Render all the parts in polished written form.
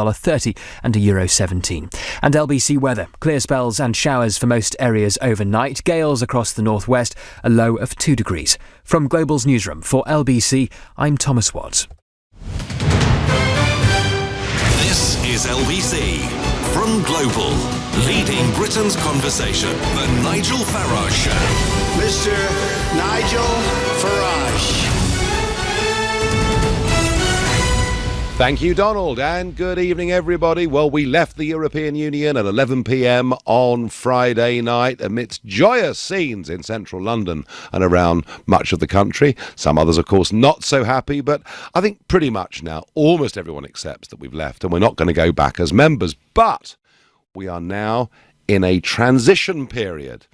$30 and €1.17. And LBC weather. Clear spells and showers for most areas overnight. Gales across the northwest, a low of 2 degrees. From Global's newsroom for LBC, I'm Thomas Watts. This is LBC from Global, leading Britain's conversation. The Nigel Farage Show. Mr. Nigel Farage. Thank you, Donald, and good evening, everybody. Well, we left the European Union at 11 p.m. on Friday night amidst joyous scenes in central London and around much of the country. Some others, of course, not so happy, but I think pretty much now almost everyone accepts that we've left and we're not going to go back as members. But we are now in a transition period.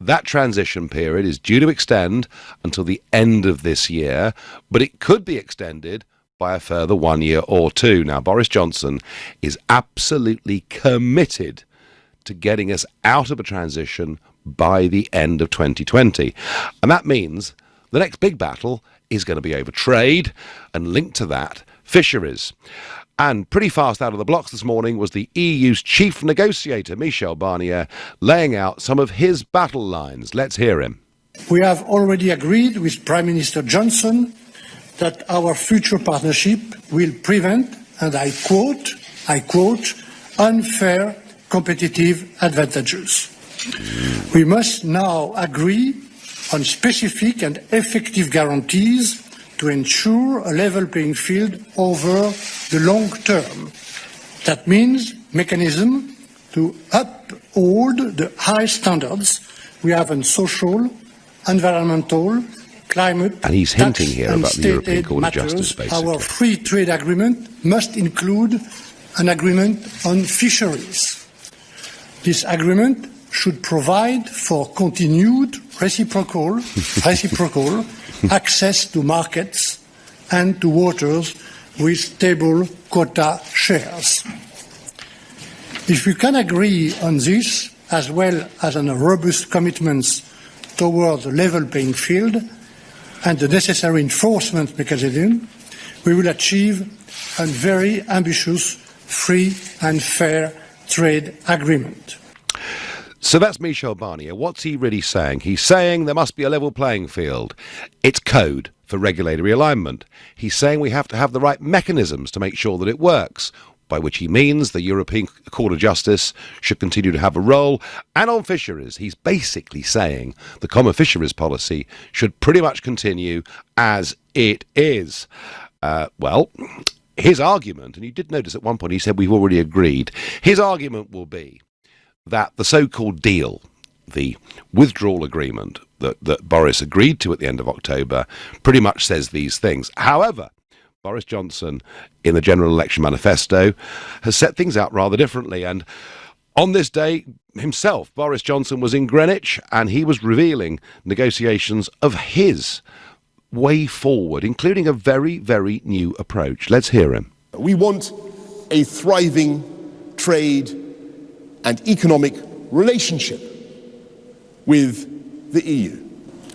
That transition period is due to extend until the end of this year, but it could be extended by a further 1 year or two. Now, Boris Johnson is absolutely committed to getting us out of a transition by the end of 2020. And that means the next big battle is going to be over trade, and linked to that, fisheries. And pretty fast out of the blocks this morning was the EU's chief negotiator, Michel Barnier, laying out some of his battle lines. Let's hear him. We have already agreed with Prime Minister Johnson that our future partnership will prevent, and I quote, unfair competitive advantages. We must now agree on specific and effective guarantees to ensure a level playing field over the long term. That means mechanism to uphold the high standards we have on social, environmental, climate, and he's hinting here about the European Court of Justice, basically. Our free trade agreement must include an agreement on fisheries. This agreement should provide for continued reciprocal access to markets and to waters with stable quota shares. If we can agree on this, as well as on robust commitments towards a level playing field and the necessary enforcement mechanism, we will achieve a very ambitious, free and fair trade agreement. So that's Michel Barnier. What's he really saying? He's saying there must be a level playing field. It's code for regulatory alignment. He's saying we have to have the right mechanisms to make sure that it works, by which he means the European Court of Justice should continue to have a role. And on fisheries, he's basically saying the common fisheries policy should pretty much continue as it is. Well, his argument, and you did notice at one point he said we've already agreed, his argument will be that the so-called deal, the withdrawal agreement that Boris agreed to at the end of October, pretty much says these things. However, Boris Johnson, in the General Election Manifesto, has set things out rather differently. And on this day himself, Boris Johnson was in Greenwich and he was revealing negotiations of his way forward, including a very, very new approach. Let's hear him. We want a thriving trade and economic relationship with the EU.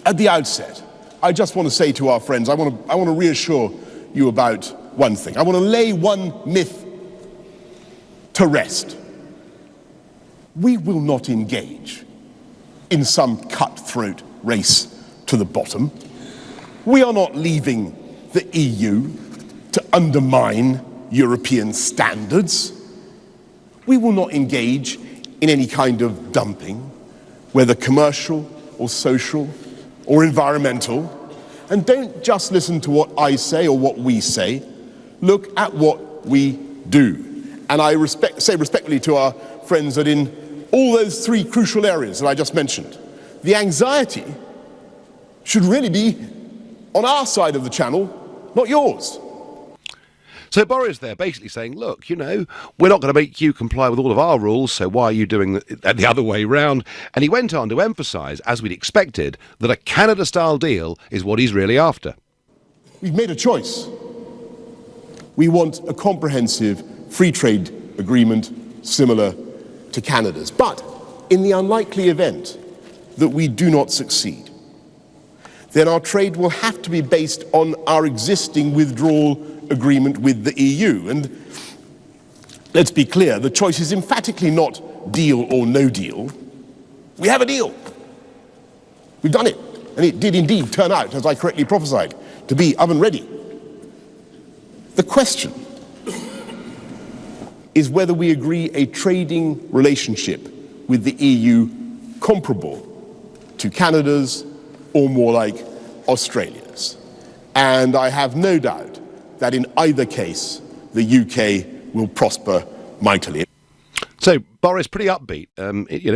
At the outset, I just want to say to our friends, I want to reassure you about one thing. I want to lay one myth to rest. We will not engage in some cutthroat race to the bottom. We are not leaving the EU to undermine European standards. We will not engage in any kind of dumping, whether commercial or social or environmental. And don't just listen to what I say or what we say. Look at what we do. And I say respectfully to our friends that in all those three crucial areas that I just mentioned, the anxiety should really be on our side of the channel, not yours. So Boris there basically saying, look, you know, we're not going to make you comply with all of our rules, so why are you doing it the other way round? And he went on to emphasise, as we'd expected, that a Canada-style deal is what he's really after. We've made a choice. We want a comprehensive free trade agreement similar to Canada's. But in the unlikely event that we do not succeed, then our trade will have to be based on our existing withdrawal agreement with the EU. And let's be clear, the choice is emphatically not deal or no deal. We have a deal. We've done it. And it did indeed turn out, as I correctly prophesied, to be oven ready. The question is whether we agree a trading relationship with the EU comparable to Canada's or more like Australia's. And I have no doubt that in either case, the UK will prosper mightily. So, Boris, pretty upbeat.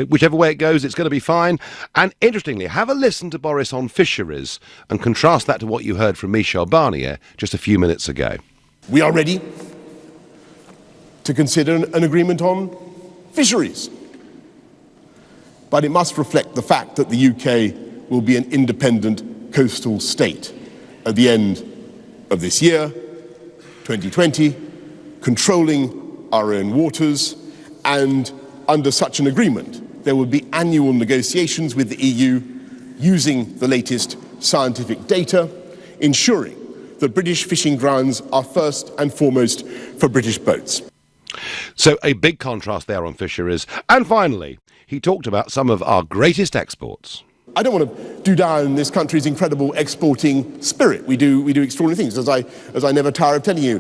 Whichever way it goes, it's going to be fine. And interestingly, have a listen to Boris on fisheries and contrast that to what you heard from Michel Barnier just a few minutes ago. We are ready to consider an agreement on fisheries. But it must reflect the fact that the UK will be an independent coastal state at the end of this year, 2020, controlling our own waters, and under such an agreement, there will be annual negotiations with the EU using the latest scientific data, ensuring that British fishing grounds are first and foremost for British boats. So a big contrast there on fisheries. And finally, he talked about some of our greatest exports. I don't want to do down this country's incredible exporting spirit. We do extraordinary things, as I never tire of telling you.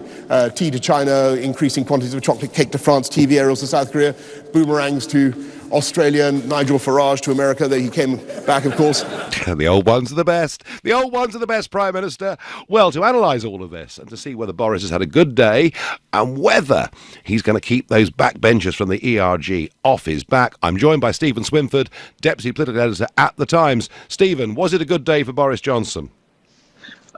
Tea to China, increasing quantities of chocolate cake to France, TV aerials to South Korea, boomerangs to Australia, and Nigel Farage to America. Though he came back, of course. The old ones are the best. The old ones are the best, Prime Minister. Well, to analyse all of this and to see whether Boris has had a good day and whether he's going to keep those backbenchers from the ERG off his back, I'm joined by Stephen Swinford, Deputy Political Editor at The Times. Stephen, was it a good day for Boris Johnson?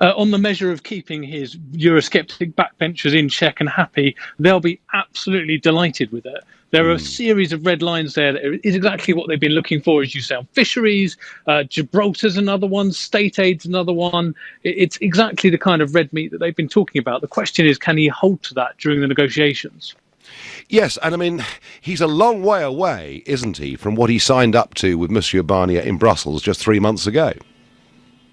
On the measure of keeping his Eurosceptic backbenchers in check and happy, they'll be absolutely delighted with it. There are a series of red lines there that is exactly what they've been looking for, as you say, on fisheries. Gibraltar's another one, state aid's another one. It's exactly the kind of red meat that they've been talking about. The question is, can he hold to that during the negotiations? Yes, and I mean, he's a long way away, isn't he, from what he signed up to with Monsieur Barnier in Brussels just 3 months ago.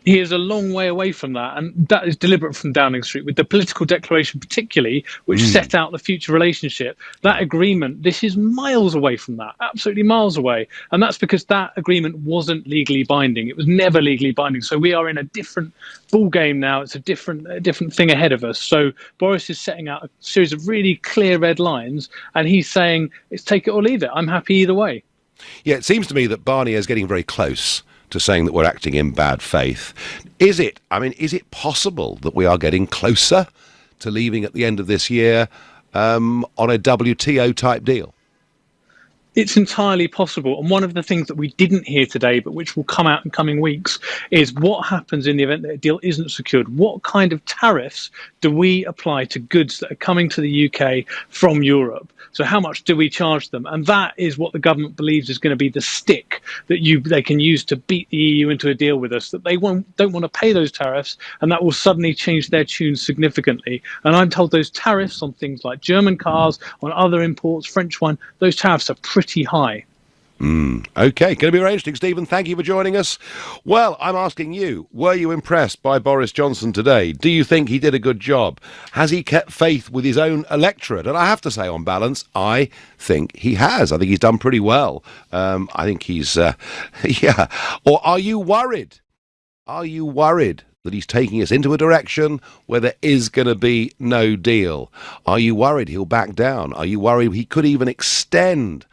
He is a long way away from that, and that is deliberate from Downing Street, with the political declaration particularly, which set out the future relationship. That agreement, this is miles away from that, absolutely miles away. And that's because that agreement wasn't legally binding. It was never legally binding. So we are in a different ball game now. It's a different thing ahead of us. So Boris is setting out a series of really clear red lines, and he's saying, it's take it or leave it. I'm happy either way. Yeah, it seems to me that Barnier is getting very close to saying that we're acting in bad faith. Is it possible that we are getting closer to leaving at the end of this year on a WTO type deal? It's entirely possible. And one of the things that we didn't hear today, but which will come out in coming weeks, is what happens in the event that a deal isn't secured. What kind of tariffs do we apply to goods that are coming to the UK from Europe? So how much do we charge them? And that is what the government believes is going to be the stick that they can use to beat the EU into a deal with us, that they don't want to pay those tariffs, and that will suddenly change their tune significantly. And I'm told those tariffs on things like German cars, on other imports, French wine, those tariffs are pretty high. OK, going to be very interesting, Stephen. Thank you for joining us. Well, I'm asking you, were you impressed by Boris Johnson today? Do you think he did a good job? Has he kept faith with his own electorate? And I have to say, on balance, I think he has. I think he's done pretty well. I think he's, yeah. Or are you worried? Are you worried that he's taking us into a direction where there is going to be no deal? Are you worried he'll back down? Are you worried he could even extend?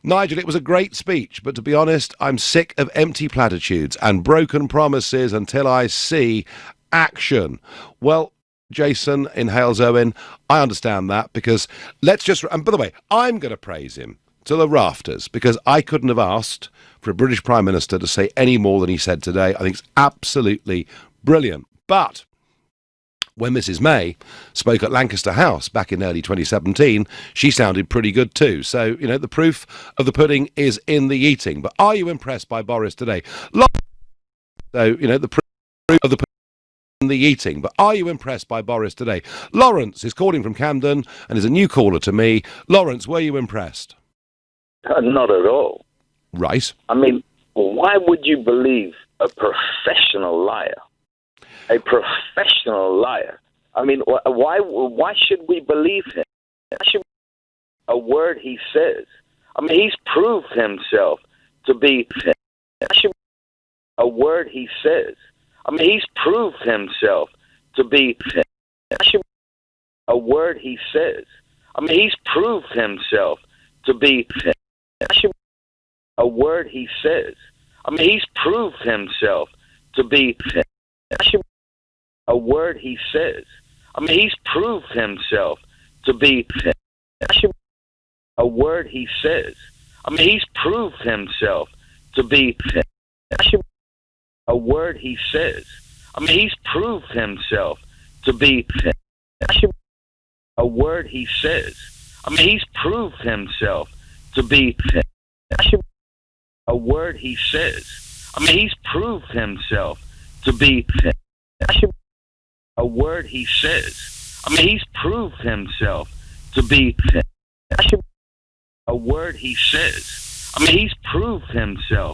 Nigel, it was a great speech, but to be honest, I'm sick of empty platitudes and broken promises until I see action. Well, Jason in Hales Owen, I understand that, because and by the way, I'm going to praise him to the rafters, because I couldn't have asked for a British Prime Minister to say any more than he said today. I think it's absolutely brilliant. But when Mrs May spoke at Lancaster House back in early 2017, she sounded pretty good too. So, the proof of the pudding is in the eating. But are you impressed by Boris today? So, the proof of the pudding is in the eating. But are you impressed by Boris today? Lawrence is calling from Camden and is a new caller to me. Lawrence, were you impressed? Not at all. Right. I mean, why would you believe a professional liar? A professional liar. I mean, why should we believe him? a word he says. I mean, he's proved himself to be a word he says. I mean, he's proved himself to be a word he says. I mean, he's proved himself to be a word he says. I mean, he's proved himself to be a word he says. I mean, he's proved himself to be a word he says. I mean, he's proved himself to be a word he says. I mean, he's proved himself to be a word he says. I mean, he's proved himself to be a word he says. I mean, he's proved himself to be a word he says. I mean, he's proved himself to be a word he says. I mean, he's proved himself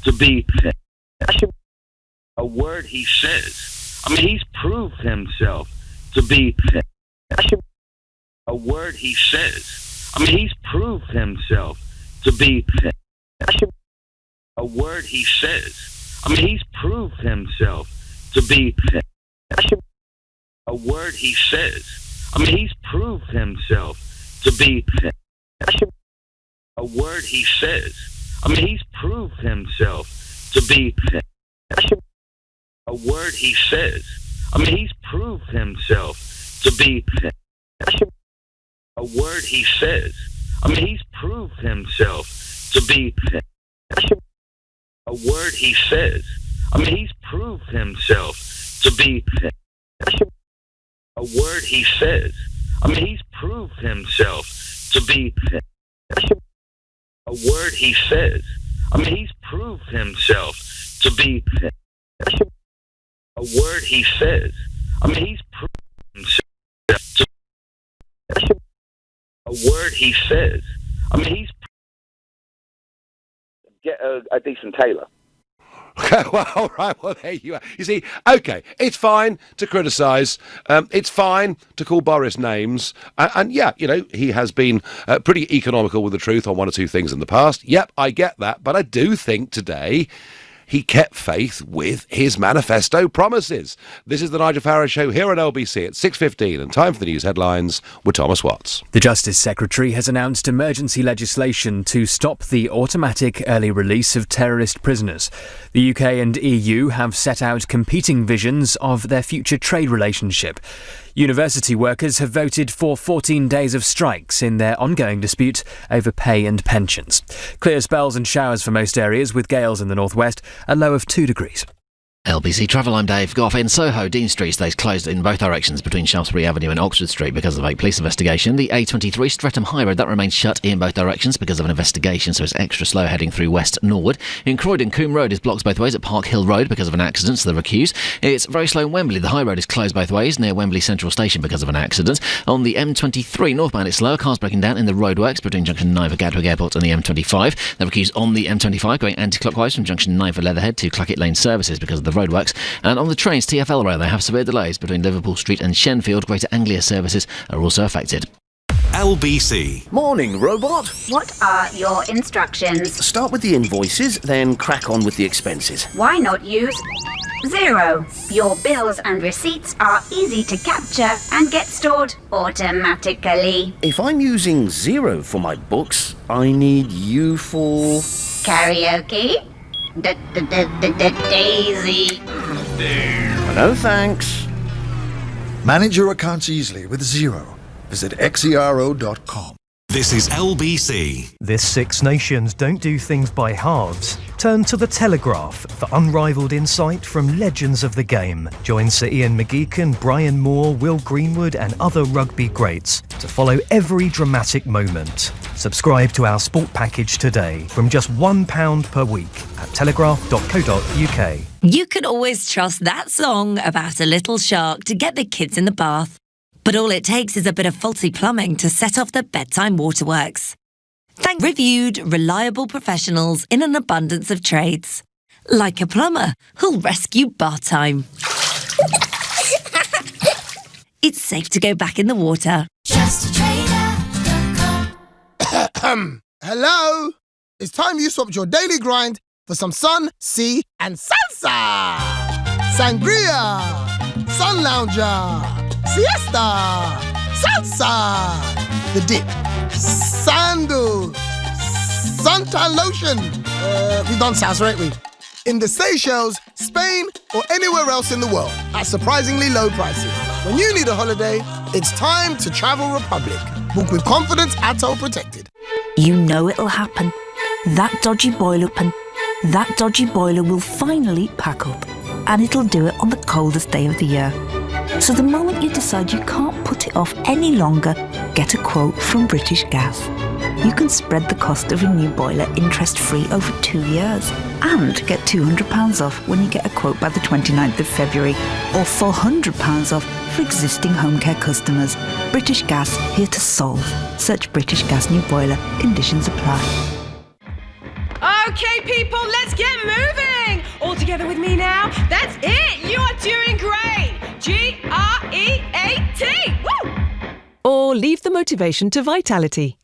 to be a word he says. I mean, he's proved himself to be a word he says. I mean, he's proved himself to be a word he says. I mean, he's proved himself to be a word he says. I mean, he's proved himself to be a word he says. I mean, he's proved himself to be a word he says. I mean, he's proved himself to be a word he says. I mean, he's proved himself to be a word he says. I mean, he's proved himself to be a word he says. I mean, he's proved himself to be a word he says. I mean, he's proved himself to be a word he says. I mean, he's proved himself to be a word he says. I mean, he's get a decent tailor. Well, all right, well, there you are. You see, OK, it's fine to criticise. It's fine to call Boris names. And yeah, you know, he has been pretty economical with the truth on one or two things in the past. Yep, I get that. But I do think today he kept faith with his manifesto promises. This is the Nigel Farage Show here on LBC at 6:15, and time for the news headlines with Thomas Watts. The Justice Secretary has announced emergency legislation to stop the automatic early release of terrorist prisoners. The UK and EU have set out competing visions of their future trade relationship. University workers have voted for 14 days of strikes in their ongoing dispute over pay and pensions. Clear spells and showers for most areas, with gales in the northwest, a low of 2 degrees. LBC Travel, I'm Dave Goff. In Soho, Dean Street stays closed in both directions between Shaftesbury Avenue and Oxford Street because of a police investigation. The A23 Streatham High Road, that remains shut in both directions because of an investigation, so it's extra slow heading through West Norwood. In Croydon, Coombe Road is blocked both ways at Park Hill Road because of an accident, so the recuse. It's very slow in Wembley. The High Road is closed both ways near Wembley Central Station because of an accident. On the M23 northbound, it's slower. Cars breaking down in the roadworks between Junction 9 for Gatwick Airport and the M25. The recuse on the M25 going anti-clockwise from Junction 9 for Leatherhead to Clackett Lane services because of the roadworks. And on the trains, TfL Rail, they have severe delays between Liverpool Street and Shenfield. Greater Anglia services are also affected. LBC. Morning, robot. What are your instructions? Start with the invoices, then crack on with the expenses. Why not use Xero? Your bills and receipts are easy to capture and get stored automatically. If I'm using Xero for my books, I need you for... Karaoke? Daisy. No thanks. Manage your accounts easily with Xero. Visit xero.com. This is LBC. This Six Nations don't do things by halves. Turn to The Telegraph for unrivaled insight from legends of the game. Join Sir Ian McGeechan, Brian Moore, Will Greenwood and other rugby greats to follow every dramatic moment. Subscribe to our sport package today from just £1 per week at telegraph.co.uk. You can always trust that song about a little shark to get the kids in the bath. But all it takes is a bit of faulty plumbing to set off the bedtime waterworks. Thank reviewed, reliable professionals in an abundance of trades. Like a plumber who'll rescue bath time. It's safe to go back in the water. JustATrader.com. Hello? It's time you swapped your daily grind for some sun, sea, and salsa! Sangria! Sun lounger! Siesta! Salsa! The dip. Sandal! Suntan lotion! We've done salsa, ain't we? In the Seychelles, Spain, or anywhere else in the world at surprisingly low prices. When you need a holiday, it's time to Travel Republic. Book with confidence at Toll Protected. You know it'll happen. That dodgy boiler will finally pack up. And it'll do it on the coldest day of the year. So the moment you decide you can't put it off any longer, get a quote from British Gas. You can spread the cost of a new boiler interest-free over 2 years and get £200 off when you get a quote by the 29th of February or £400 off for existing home care customers. British Gas, here to solve. Search British Gas new boiler. Conditions apply. Okay, people, let's get moving. All together with me now. That's it. You are doing great. GREAT. Woo! Or leave the motivation to Vitality.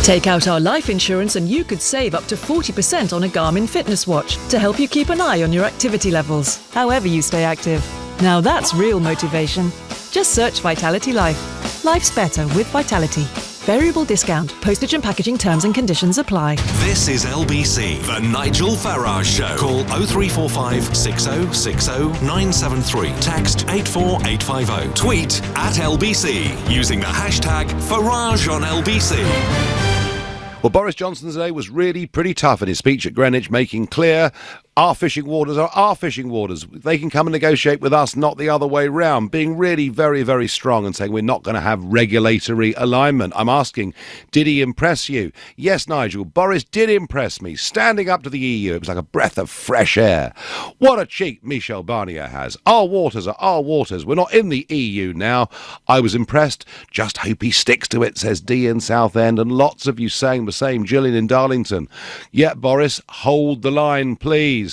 Take out our life insurance and you could save up to 40% on a Garmin fitness watch to help you keep an eye on your activity levels, however you stay active. Now that's real motivation. Just search Vitality Life. Life's better with Vitality. Variable discount. Postage and packaging terms and conditions apply. This is LBC, the Nigel Farage Show. Call 0345 6060 973. Text 84850. Tweet at LBC using the hashtag Farage on LBC. Well, Boris Johnson today was really pretty tough in his speech at Greenwich, making clear our fishing waters are our fishing waters. They can come and negotiate with us, not the other way round. Being really very, very strong and saying we're not going to have regulatory alignment. I'm asking, did he impress you? Yes, Nigel, Boris did impress me. Standing up to the EU, it was like a breath of fresh air. What a cheek Michel Barnier has. Our waters are our waters. We're not in the EU now. I was impressed. Just hope he sticks to it, says Dee in Southend, and lots of you saying the same. Gillian in Darlington. Yeah, Boris, hold the line, please.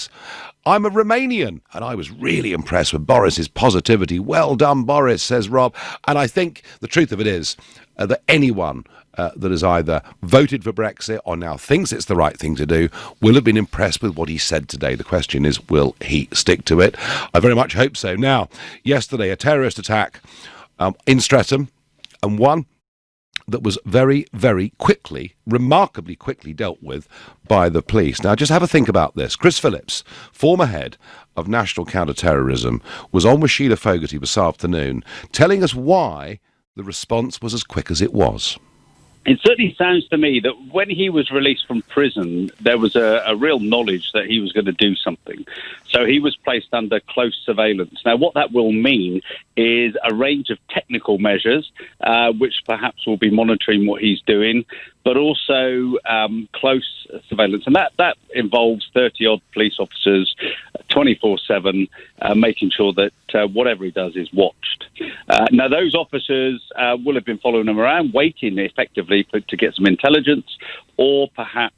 I'm a Romanian, and I was really impressed with Boris's positivity. Well done, Boris, says Rob. And I think the truth of it is that anyone that has either voted for Brexit or now thinks it's the right thing to do will have been impressed with what he said today. The question is, will he stick to it? I very much hope so. Now, yesterday, a terrorist attack in Streatham, and one that was very, very quickly, remarkably quickly dealt with by the police. Now, just have a think about this. Chris Phillips, former head of National Counter-Terrorism, was on with Sheila Fogarty this afternoon, telling us why the response was as quick as it was. It certainly sounds to me that when he was released from prison, there was a real knowledge that he was going to do something. So he was placed under close surveillance. Now, what that will mean is a range of technical measures, which perhaps will be monitoring what he's doing, but also close surveillance. And that involves 30-odd police officers 24/7, making sure that whatever he does is watched. Now, those officers will have been following him around, waiting effectively to get some intelligence, or perhaps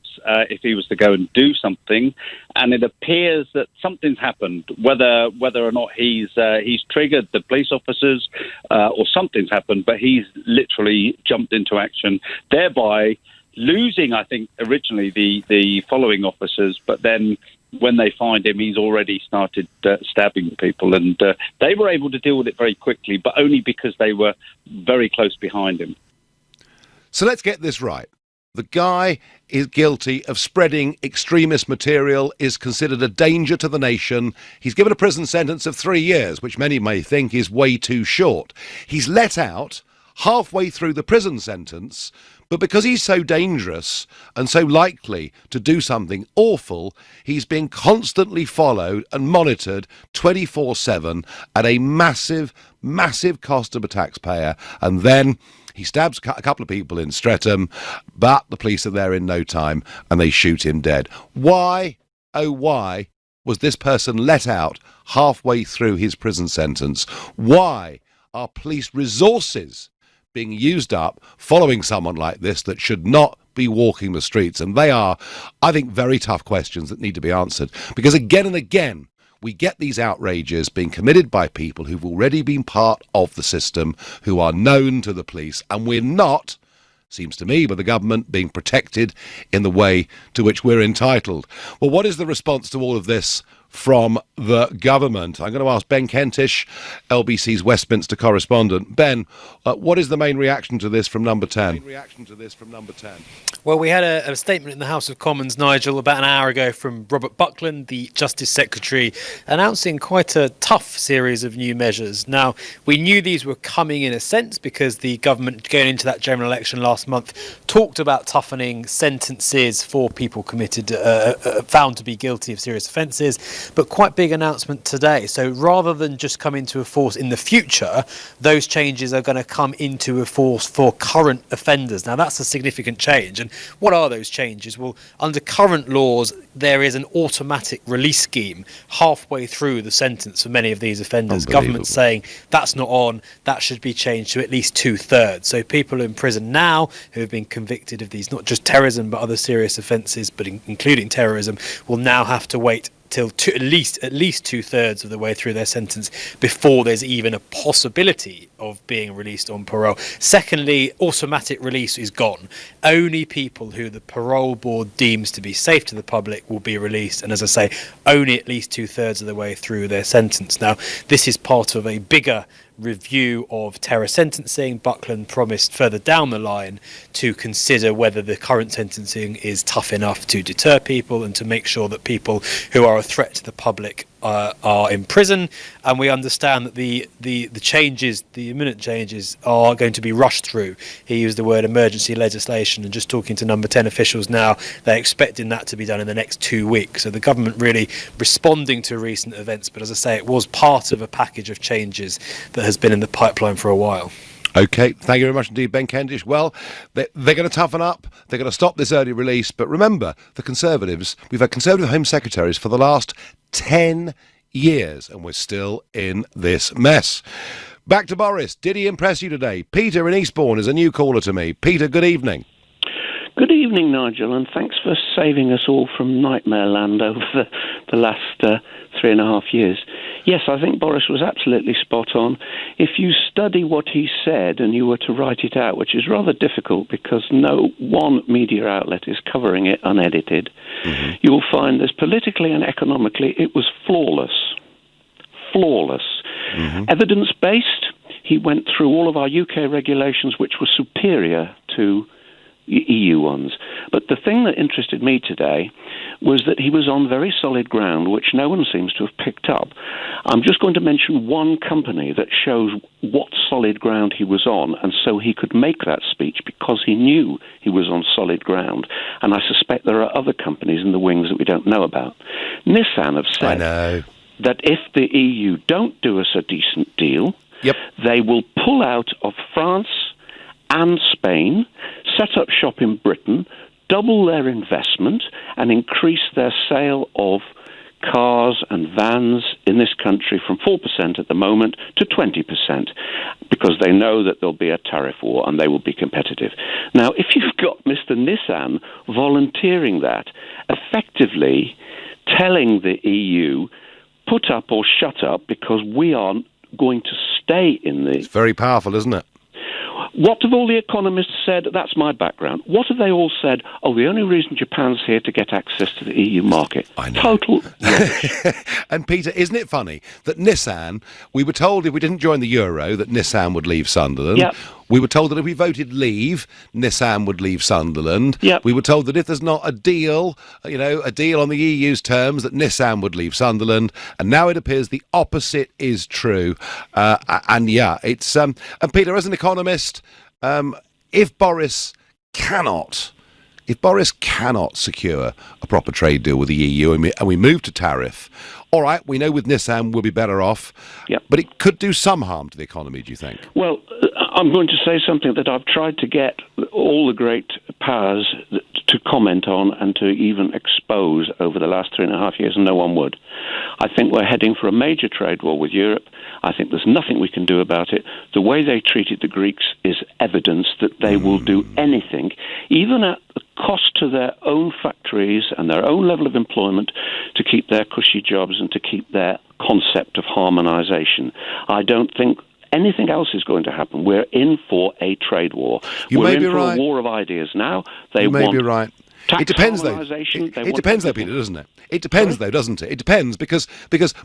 if he was to go and do something, and it appears that something's happened, whether or not he's triggered the police officers or something's happened, but he's literally jumped into action, thereby losing, I think, originally the following officers, but then when they find him, he's already started stabbing people, and they were able to deal with it very quickly, but only because they were very close behind him. So let's get this right. The guy is guilty of spreading extremist material, is considered a danger to the nation. He's given a prison sentence of 3 years, which many may think is way too short. He's let out halfway through the prison sentence, but because he's so dangerous and so likely to do something awful, he's being constantly followed and monitored 24/7 at a massive, massive cost to the taxpayer. And then he stabs a couple of people in Streatham, but the police are there in no time and they shoot him dead. Why, oh why, was this person let out halfway through his prison sentence? Why are police resources being used up following someone like this that should not be walking the streets? And they are, I think, very tough questions that need to be answered, because again and again we get these outrages being committed by people who've already been part of the system, who are known to the police, and we're not seems to me, by the government being protected in the way to which we're entitled. Well, what is the response to all of this from the government? I'm going to ask Ben Kentish, LBC's Westminster correspondent. Ben, what is the main reaction to this from Number 10? Well, we had a statement in the House of Commons, Nigel, about an hour ago from Robert Buckland, the Justice Secretary, announcing quite a tough series of new measures. Now, we knew these were coming in a sense because the government, going into that general election last month, talked about toughening sentences for people committed, found to be guilty of serious offences, but quite big announcement today. So rather than just come into force in the future, those changes are going to come into force for current offenders. Now, that's a significant change. And what are those changes? Well, under current laws, there is an automatic release scheme halfway through the sentence for many of these offenders. Government saying that's not on, that should be changed to at least 2/3. So people in prison now who have been convicted of these, not just terrorism, but other serious offences, but including terrorism, will now have to wait till at least 2/3 of the way through their sentence before there's even a possibility of being released on parole. Secondly, automatic release is gone. Only people who the parole board deems to be safe to the public will be released, and as I say, only at least 2/3 of the way through their sentence. Now, this is part of a bigger review of terror sentencing. Buckland promised further down the line to consider whether the current sentencing is tough enough to deter people and to make sure that people who are a threat to the public are in prison. And we understand that the changes, the imminent changes, are going to be rushed through. He used the word emergency legislation, and just talking to Number 10 officials now, they're expecting that to be done in the next 2 weeks. So the government really responding to recent events, but as I say, it was part of a package of changes that has been in the pipeline for a while. OK, thank you very much indeed, Ben Kentish. Well, they're going to toughen up, they're going to stop this early release, but remember, the Conservatives, we've had Conservative Home Secretaries for the last 10 years, and we're still in this mess. Back to Boris. Did he impress you today? Peter in Eastbourne is a new caller to me. Peter, good evening. Good evening, Nigel, and thanks for saving us all from nightmare land over the last 3.5 years. Yes, I think Boris was absolutely spot on. If you study what he said and you were to write it out, which is rather difficult because no one media outlet is covering it unedited, you will find this politically and economically it was flawless. Flawless. Evidence-based, he went through all of our UK regulations which were superior to EU ones. But the thing that interested me today was that he was on very solid ground, which no one seems to have picked up. I'm just going to mention one company that shows what solid ground he was on, and so he could make that speech because he knew he was on solid ground. And I suspect there are other companies in the wings that we don't know about. Nissan have said that if the EU don't do us a decent deal, they will pull out of France and Spain, set up shop in Britain, double their investment, and increase their sale of cars and vans in this country from 4% at the moment to 20%, because they know that there'll be a tariff war and they will be competitive. Now, if you've got Mr. Nissan volunteering that, effectively telling the EU, put up or shut up, because we are going to stay in the... It's very powerful, isn't it? What have all the economists said? That's my background. What have they all said? Oh, the only reason Japan's here to get access to the EU market. I know. Total. And Peter, isn't it funny that Nissan, we were told if we didn't join the Euro that Nissan would leave Sunderland. Yep. We were told that if we voted leave, Nissan would leave Sunderland. Yep. We were told that if there's not a deal, a deal on the EU's terms, that Nissan would leave Sunderland. And now it appears the opposite is true. It's and Peter, as an economist, if Boris cannot secure a proper trade deal with the EU and we move to tariff, all right, we know with Nissan we'll be better off, but it could do some harm to the economy, do you think? Well, I'm going to say something that I've tried to get all the great powers to comment on and to even expose over the last 3.5 years, and no one would. I think we're heading for a major trade war with Europe. I think there's nothing we can do about it. The way they treated the Greeks is evidence that they will do anything, even at the cost to their own factories and their own level of employment, to keep their cushy jobs and to keep their concept of harmonisation. I don't think anything else is going to happen, we're in for a trade war. We're in for a war of ideas now. You may be right. Tax it depends, though. It depends, though, Peter, doesn't it? It depends, though, doesn't it? It depends because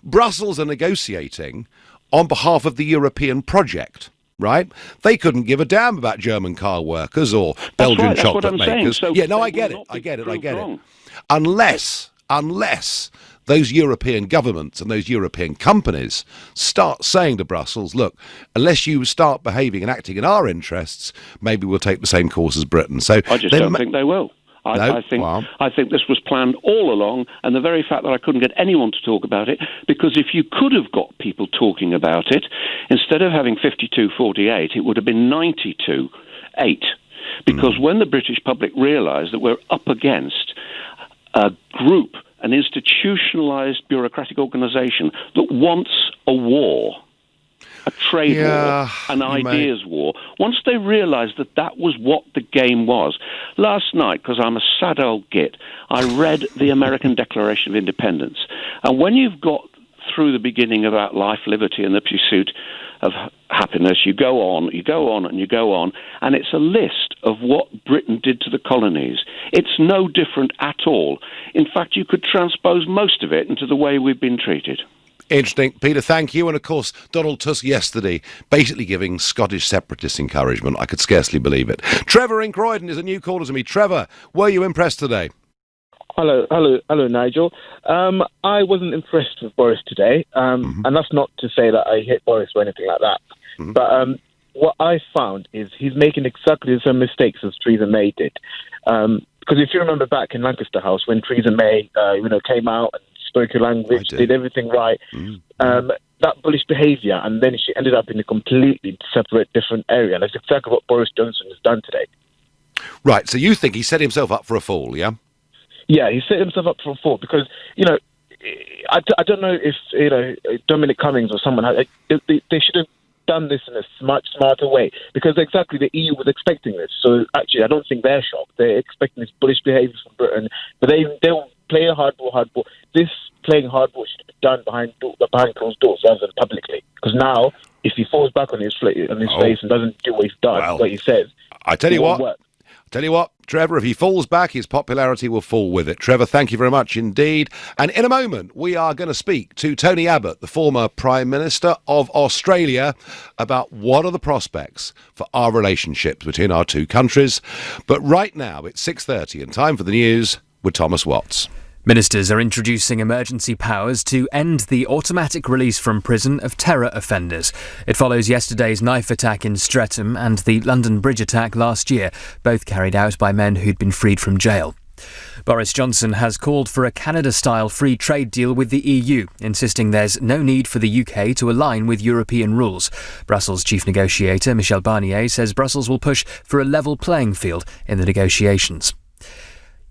Brussels are negotiating on behalf of the European project, right? They couldn't give a damn about German car workers or Belgian chocolate makers. So I get it. Unless those European governments and those European companies start saying to Brussels, look, unless you start behaving and acting in our interests, maybe we'll take the same course as Britain. So I just don't think they will. I think this was planned all along, and the very fact that I couldn't get anyone to talk about it, because if you could have got people talking about it, instead of having 52-48, it would have been 92-8. Because when the British public realised that we're up against a group, an institutionalised bureaucratic organisation that wants a war, a trade war, an ideas war. Once they realised that that was what the game was. Last night, because I'm a sad old git, I read the American Declaration of Independence. And when you've got through the beginning about life, liberty, and the pursuit of happiness, you go on, and it's a list of what Britain did to the colonies. It's no different at all. In fact, you could transpose most of it into the way we've been treated. Interesting. Peter, thank you. And, of course, Donald Tusk yesterday basically giving Scottish separatists encouragement. I could scarcely believe it. Trevor in Croydon is a new caller to me. Trevor, were you impressed today? Hello, Nigel. I wasn't impressed with Boris today, and that's not to say that I hate Boris or anything like that. But what I found is he's making exactly the same mistakes as Theresa May did. Because if you remember back in Lancaster House when Theresa May, came out and spoke her language, did everything right, that bullish behaviour, and then she ended up in a completely separate, different area. And that's exactly what Boris Johnson has done today. Right. So you think he set himself up for a fall, yeah? Yeah, he set himself up for a fall because, I don't know if, Dominic Cummings or someone, they should have done this in a much smarter way because exactly the EU was expecting this. So actually, I don't think they're shocked. They're expecting this bullish behaviour from Britain, but they'll play a hardball. This playing hardball should be done behind closed doors rather than publicly. Because now, if he falls back on his face and doesn't do what he's done, what he says, I tell you what, Trevor, if he falls back, his popularity will fall with it. Trevor, thank you very much indeed. And in a moment, we are going to speak to Tony Abbott, the former Prime Minister of Australia, about what are the prospects for our relationships between our two countries. But right now, it's 6:30 and time for the news with Thomas Watts. Ministers are introducing emergency powers to end the automatic release from prison of terror offenders. It follows yesterday's knife attack in Streatham and the London Bridge attack last year, both carried out by men who'd been freed from jail. Boris Johnson has called for a Canada-style free trade deal with the EU, insisting there's no need for the UK to align with European rules. Brussels chief negotiator Michel Barnier says Brussels will push for a level playing field in the negotiations.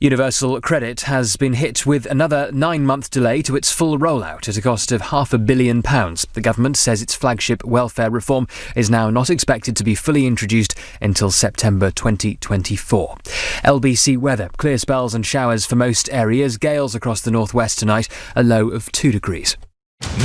Universal Credit has been hit with another 9-month delay to its full rollout at a cost of £500 million. The government says its flagship welfare reform is now not expected to be fully introduced until September 2024. LBC weather, clear spells and showers for most areas, gales across the northwest tonight, a low of 2 degrees.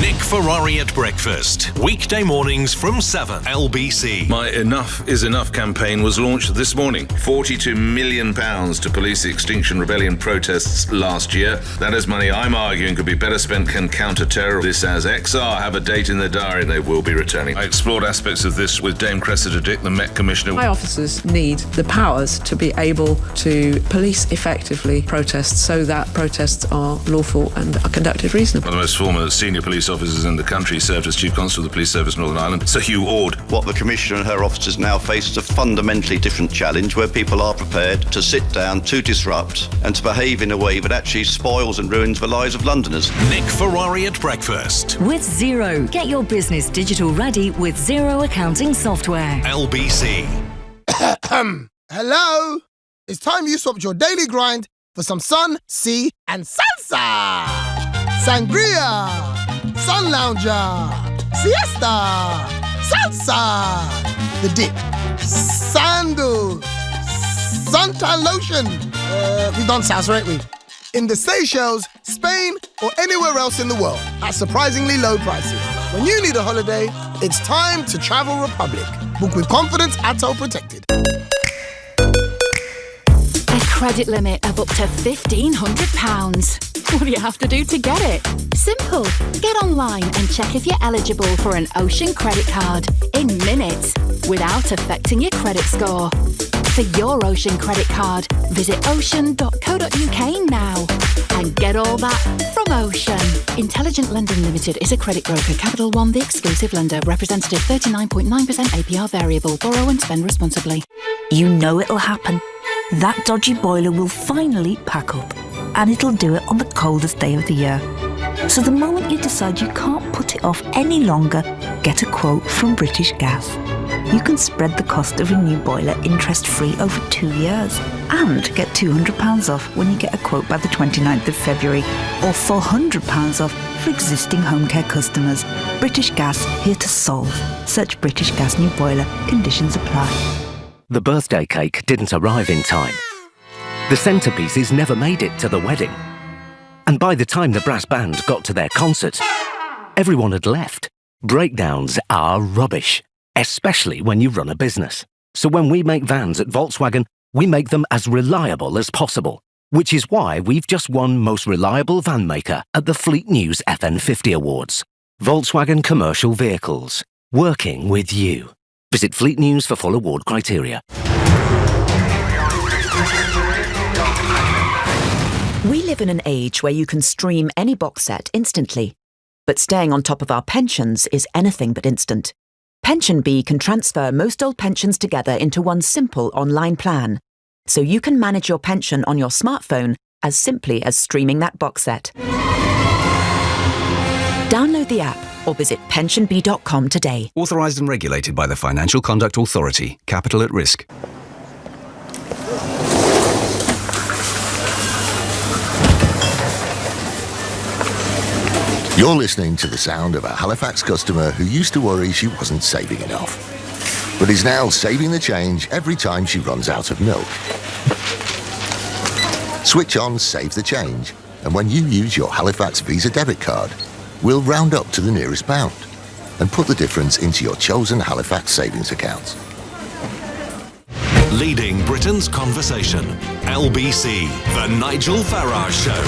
Nick Ferrari at breakfast. Weekday mornings from 7. LBC. My Enough is Enough campaign was launched this morning. £42 million to police the Extinction Rebellion protests last year. That is money I'm arguing could be better spent can counter terror. This as XR have a date in their diary. They will be returning. I explored aspects of this with Dame Cressida Dick, the Met Commissioner. My officers need the powers to be able to police effectively protests so that protests are lawful and are conducted reasonably. One of the most former senior police officers in the country served as Chief Constable of the Police Service Northern Ireland, Sir Hugh Ord. What the Commissioner and her officers now face is a fundamentally different challenge where people are prepared to sit down, to disrupt and to behave in a way that actually spoils and ruins the lives of Londoners. Nick Ferrari at breakfast. With Xero. Get your business digital ready with Xero accounting software. LBC. Hello! It's time you swapped your daily grind for some sun, sea and salsa! Sangria! Sun lounger, siesta, salsa, the dip, sandal, suntan lotion. We've done salsa, ain't we? In the Seychelles, Spain, or anywhere else in the world at surprisingly low prices. When you need a holiday, It's time to travel Republic. Book with confidence at Toll Protected. A credit limit of up to £1,500. What do you have to do to get it? Simple. Get online and check if you're eligible for an Ocean credit card in minutes without affecting your credit score. For your Ocean credit card, visit ocean.co.uk now and get all that from Ocean. Intelligent Lending Limited is a credit broker. Capital One, the exclusive lender. Representative 39.9% APR variable. Borrow and spend responsibly. You know it'll happen. That dodgy boiler will finally pack up, and it'll do it on the coldest day of the year. So the moment you decide you can't put it off any longer, get a quote from British Gas. You can spread the cost of a new boiler interest-free over 2 years and get £200 off when you get a quote by the 29th of February, or £400 off for existing home care customers. British Gas, here to solve. Search British Gas new boiler. Conditions apply. The birthday cake didn't arrive in time. The centrepieces never made it to the wedding. And by the time the brass band got to their concert, everyone had left. Breakdowns are rubbish, especially when you run a business. So when we make vans at Volkswagen, we make them as reliable as possible, which is why we've just won Most Reliable Van Maker at the Fleet News FN50 Awards. Volkswagen Commercial Vehicles, working with you. Visit Fleet News for full award criteria. We live in an age where you can stream any box set instantly. But staying on top of our pensions is anything but instant. PensionBee can transfer most old pensions together into one simple online plan, so you can manage your pension on your smartphone as simply as streaming that box set. Download the app or visit pensionbee.com today. Authorised and regulated by the Financial Conduct Authority. Capital at risk. You're listening to the sound of a Halifax customer who used to worry she wasn't saving enough, but is now saving the change every time she runs out of milk. Switch on Save the Change, and when you use your Halifax Visa debit card, we'll round up to the nearest pound and put the difference into your chosen Halifax savings accounts. Leading Britain's conversation. LBC, The Nigel Farage Show.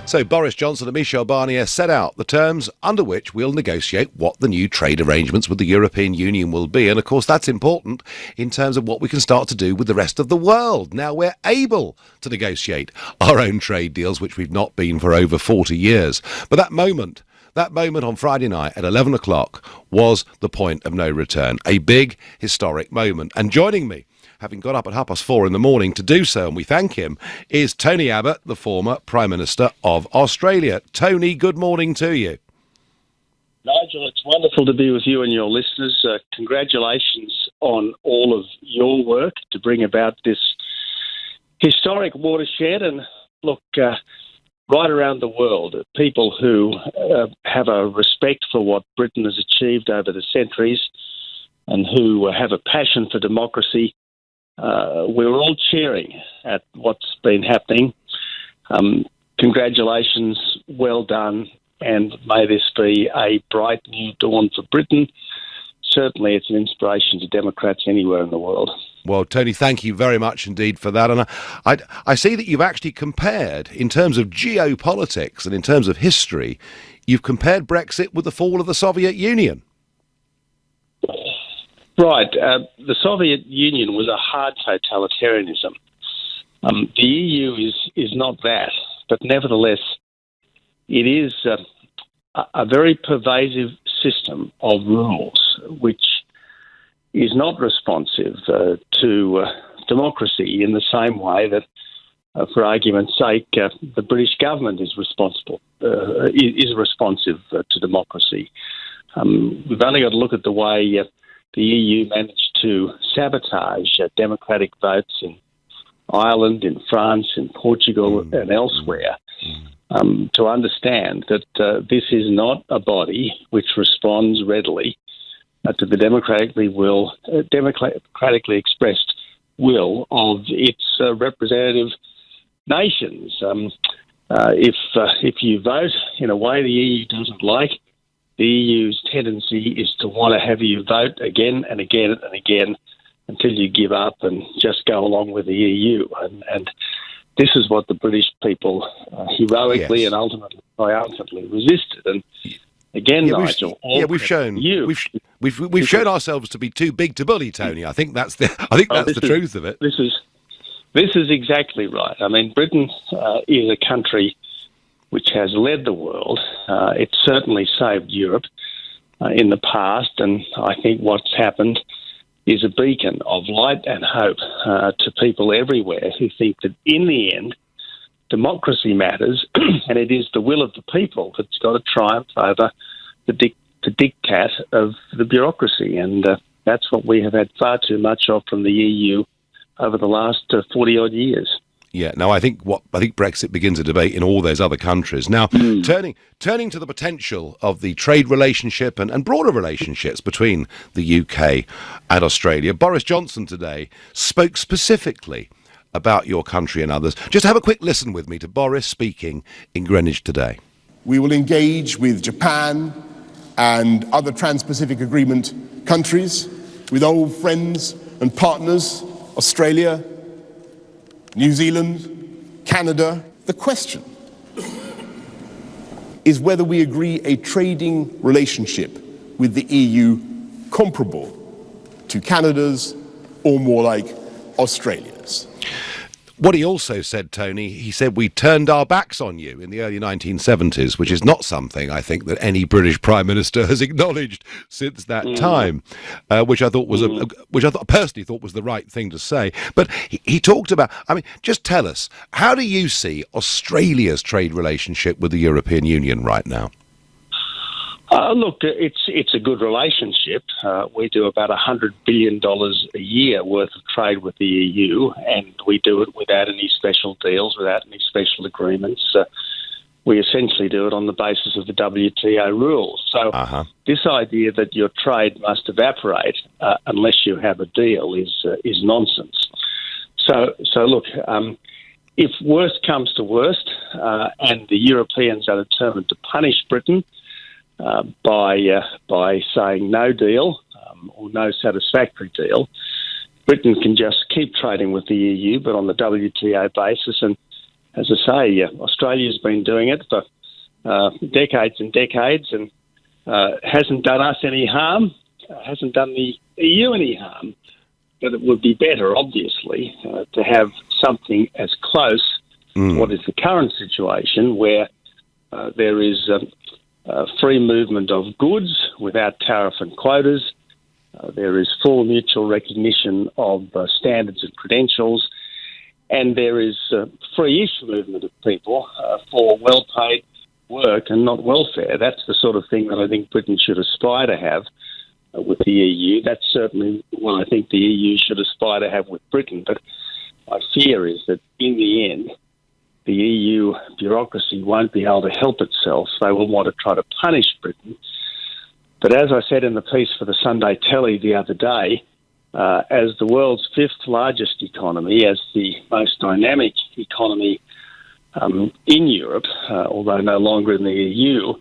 So Boris Johnson and Michel Barnier set out the terms under which we'll negotiate what the new trade arrangements with the European Union will be. And of course, that's important in terms of what we can start to do with the rest of the world. Now we're able to negotiate our own trade deals, which we've not been for over 40 years. But that moment on Friday night at 11 o'clock was the point of no return. A big, historic moment. And joining me, having got up at 4:30 in the morning to do so, and we thank him, is Tony Abbott, the former Prime Minister of Australia. Tony, good morning to you. Nigel, it's wonderful to be with you and your listeners. Congratulations on all of your work to bring about this historic watershed. And look, right around the world, people who have a respect for what Britain has achieved over the centuries and who have a passion for democracy, we're all cheering at what's been happening. Congratulations, well done, and may this be a bright new dawn for Britain. Certainly it's an inspiration to Democrats anywhere in the world. Well, Tony, thank you very much indeed for that. And I see that you've actually compared, in terms of geopolitics and in terms of history, you've compared Brexit with the fall of the Soviet Union. Right. The Soviet Union was a hard totalitarianism. The EU is not that, but nevertheless, it is a very pervasive system of rules which is not responsive to democracy in the same way that, for argument's sake, the British government is responsive to democracy. We've only got to look at the way the EU managed to sabotage democratic votes in Ireland, in France, in Portugal and elsewhere to understand that this is not a body which responds readily to the democratically expressed will of its representative nations. If you vote in a way the EU doesn't like, the EU's tendency is to want to have you vote again and again and again until you give up and just go along with the EU. And this is what the British people heroically and ultimately triumphantly resisted. And again, Nigel, we've shown we've shown ourselves to be too big to bully, Tony. I think that's the truth of it. This is exactly right. I mean, Britain is a country which has led the world. It's certainly saved Europe in the past, and I think what's happened is a beacon of light and hope to people everywhere who think that in the end, democracy matters, and it is the will of the people that's got to triumph over the diktat of the bureaucracy. And that's what we have had far too much of from the EU over the last 40-odd years. Yeah, no, I think Brexit begins a debate in all those other countries. Now, turning to the potential of the trade relationship and broader relationships between the UK and Australia, Boris Johnson today spoke specifically about your country and others. Just have a quick listen with me to Boris speaking in Greenwich today. We will engage with Japan and other Trans-Pacific Agreement countries, with old friends and partners, Australia, New Zealand, Canada. The question is whether we agree a trading relationship with the EU comparable to Canada's or more like Australia's. What he also said, Tony, he said we turned our backs on you in the early 1970s, which is not something I think that any British Prime Minister has acknowledged since that time, which I thought was personally thought was the right thing to say. But he talked about, I mean, just tell us, how do you see Australia's trade relationship with the European Union right now? Look, it's a good relationship. We do about $100 billion a year worth of trade with the EU, and we do it without any special deals, without any special agreements. We essentially do it on the basis of the WTO rules. So this idea that your trade must evaporate unless you have a deal is nonsense. So look, if worst comes to worst, and the Europeans are determined to punish Britain by saying no deal or no satisfactory deal, Britain can just keep trading with the EU, but on the WTO basis. And as I say, Australia's been doing it for decades and decades, and hasn't done us any harm, hasn't done the EU any harm. But it would be better, obviously, to have something as close to what is the current situation, where there is free movement of goods without tariff and quotas. There is full mutual recognition of standards and credentials, and there is free-ish movement of people for well-paid work and not welfare. That's the sort of thing that I think Britain should aspire to have with the EU. That's certainly what I think the EU should aspire to have with Britain. But my fear is that in the end, the EU bureaucracy won't be able to help itself. They will want to try to punish Britain. But as I said in the piece for the Sunday Telly the other day, as the world's fifth largest economy, as the most dynamic economy in Europe, although no longer in the EU,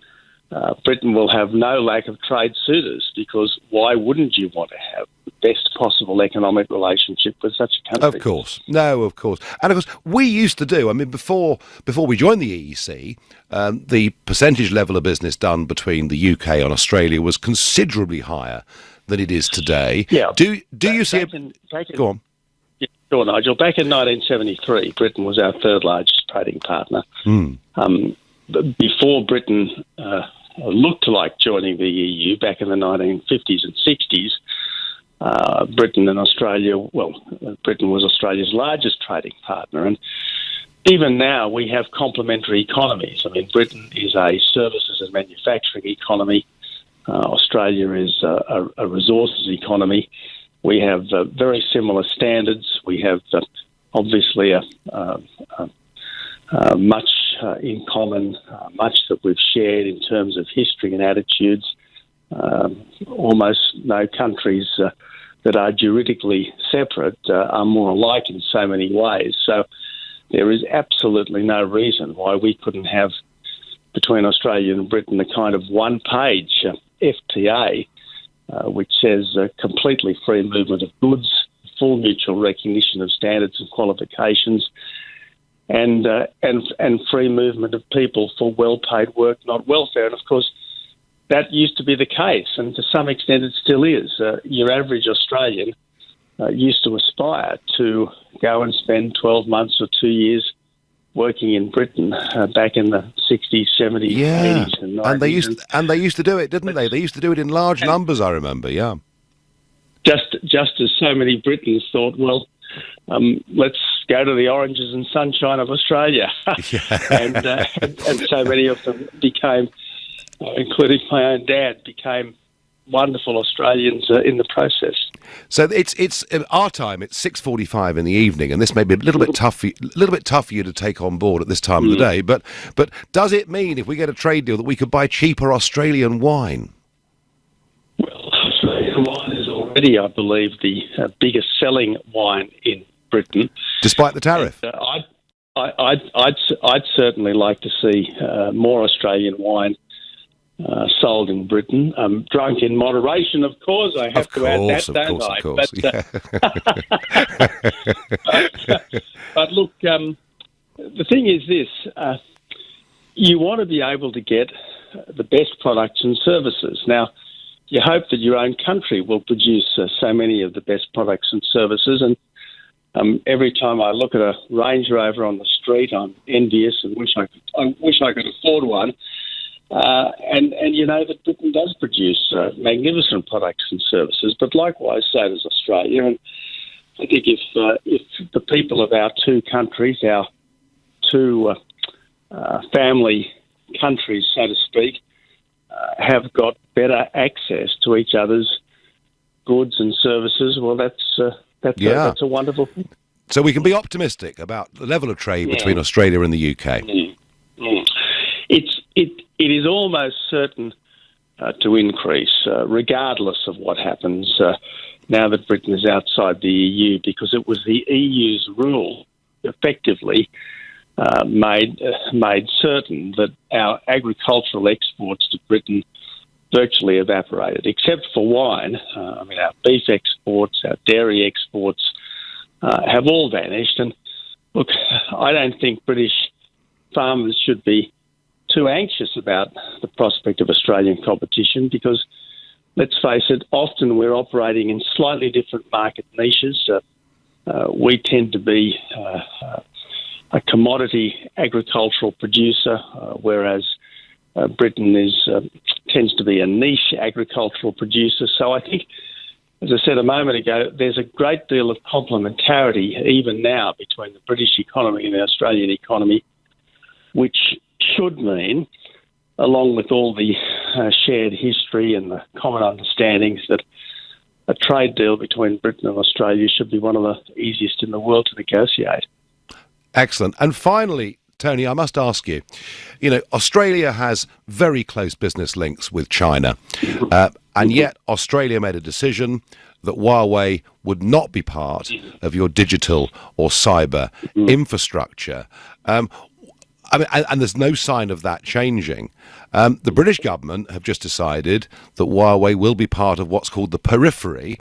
Britain will have no lack of trade suitors, because why wouldn't you want to have the best possible economic relationship with such a country? Of course. No, of course. And of course, we used to do, I mean, before we joined the EEC, the percentage level of business done between the UK and Australia was considerably higher than it is today. Yeah. Do you see go on. Yeah, sure, Nigel. Back in 1973, Britain was our third largest trading partner. Before Britain looked like joining the EU back in the 1950s and 60s, Britain and Australia, Britain was Australia's largest trading partner. And even now we have complementary economies. I mean, Britain is a services and manufacturing economy. Australia is a resources economy. We have very similar standards. We have obviously much in common, much that we've shared in terms of history and attitudes. Almost no countries that are juridically separate are more alike in so many ways. So there is absolutely no reason why we couldn't have between Australia and Britain a kind of one-page FTA, which says completely free movement of goods, full mutual recognition of standards and qualifications, and free movement of people for well-paid work, not welfare. And of course, that used to be the case, and to some extent it still is. Your average Australian used to aspire to go and spend 12 months or 2 years working in Britain back in the 60s, 70s, 80s and 90s. And they used to do it, didn't they? They used to do it in large numbers, I remember, yeah. Just as so many Britons thought, well, let's go to the oranges and sunshine of Australia. and so many of them became, including my own dad, became wonderful Australians in the process. So it's our time. It's 6:45 in the evening, and this may be a little bit tough for you to take on board at this time of the day. But does it mean if we get a trade deal that we could buy cheaper Australian wine? Well, Australian wine is already, I believe, the biggest selling wine in Britain, despite the tariff. And, I'd certainly like to see more Australian wine sold in Britain. Drunk in moderation, of course. I have to add that, don't I? But look, the thing is this. You want to be able to get the best products and services. Now, you hope that your own country will produce so many of the best products and services. And every time I look at a Range Rover on the street, I'm envious and wish I could afford one. And you know that Britain does produce magnificent products and services, but likewise so does Australia. And I think if the people of our two countries, our two family countries, so to speak, have got better access to each other's goods and services, well, that's a wonderful thing. So we can be optimistic about the level of trade between Australia and the UK. It is almost certain to increase, regardless of what happens now that Britain is outside the EU, because it was the EU's rule, effectively made certain that our agricultural exports to Britain virtually evaporated, except for wine. Our beef exports, our dairy exports have all vanished. And look, I don't think British farmers should be too anxious about the prospect of Australian competition, because, let's face it, often we're operating in slightly different market niches. We tend to be a commodity agricultural producer, whereas Britain tends to be a niche agricultural producer. So I think, as I said a moment ago, there's a great deal of complementarity even now between the British economy and the Australian economy, which should mean, along with all the shared history and the common understandings, that a trade deal between Britain and Australia should be one of the easiest in the world to negotiate. Excellent. And finally, Tony, I must ask you, Australia has very close business links with China, and yet Australia made a decision that Huawei would not be part of your digital or cyber infrastructure. And there's no sign of that changing. The British government have just decided that Huawei will be part of what's called the periphery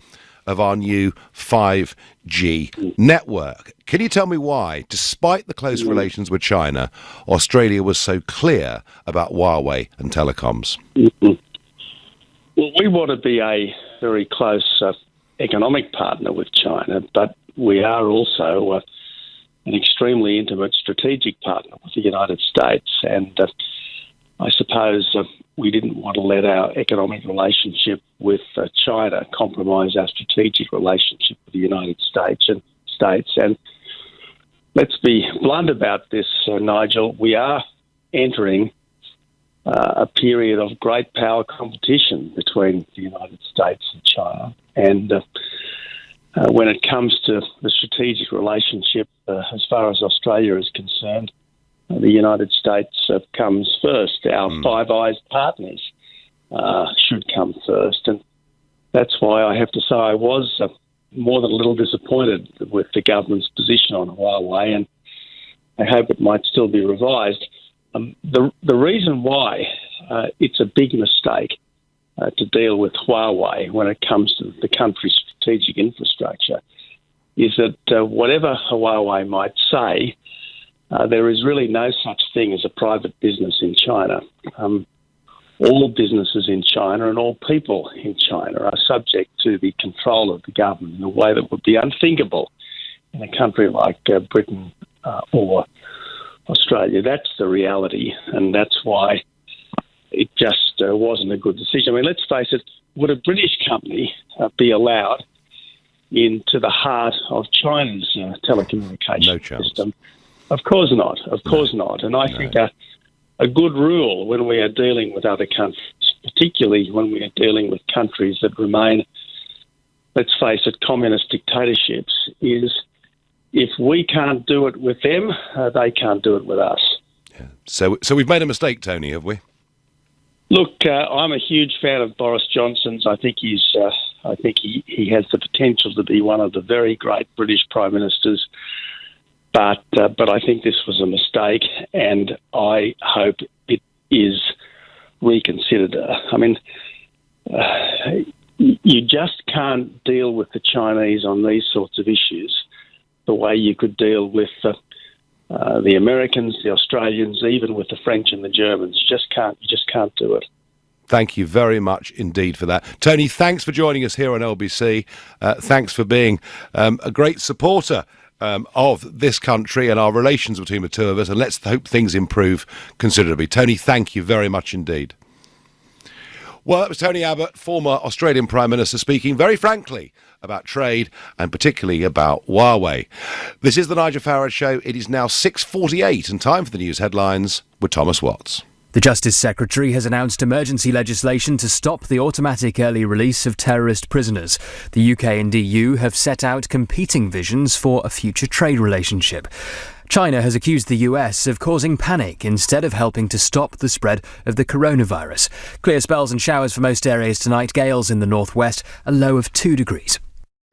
of our new 5G network. Can you tell me why, despite the close relations with China, Australia was so clear about Huawei and telecoms? Well, we want to be a very close economic partner with China, but we are also an extremely intimate strategic partner with the United States. And I suppose we didn't want to let our economic relationship with China compromise our strategic relationship with the United States. And let's be blunt about this, Nigel. We are entering a period of great power competition between the United States and China. And when it comes to the strategic relationship, as far as Australia is concerned, the United States comes first. Our Five Eyes partners should come first. And that's why I have to say I was more than a little disappointed with the government's position on Huawei, and I hope it might still be revised. The reason why it's a big mistake to deal with Huawei when it comes to the country's strategic infrastructure is that whatever Huawei might say, there is really no such thing as a private business in China. All businesses in China and all people in China are subject to the control of the government in a way that would be unthinkable in a country like Britain or Australia. That's the reality, and that's why it just wasn't a good decision. I mean, let's face it, would a British company be allowed into the heart of China's telecommunications system? Of course not. Of course not. And I think a good rule when we are dealing with other countries, particularly when we are dealing with countries that remain, let's face it, communist dictatorships, is if we can't do it with them, they can't do it with us. Yeah. So we've made a mistake, Tony, have we? Look, I'm a huge fan of Boris Johnson's. I think he has the potential to be one of the very great British prime ministers. But I think this was a mistake, and I hope it is reconsidered. I mean, you just can't deal with the Chinese on these sorts of issues the way you could deal with the Americans, the Australians, even with the French and the Germans. You just can't do it. Thank you very much indeed for that. Tony, thanks for joining us here on LBC. Thanks for being a great supporter of this country and our relations between the two of us, and let's hope things improve considerably. Tony, thank you very much indeed. Well, that was Tony Abbott, former Australian Prime Minister, speaking very frankly about trade and particularly about Huawei. This is the Nigel Farage Show. It is now 6:48 and time for the news headlines with Thomas Watts. The Justice Secretary has announced emergency legislation to stop the automatic early release of terrorist prisoners. The UK and EU have set out competing visions for a future trade relationship. China has accused the US of causing panic instead of helping to stop the spread of the coronavirus. Clear spells and showers for most areas tonight, gales in the northwest, a low of 2 degrees.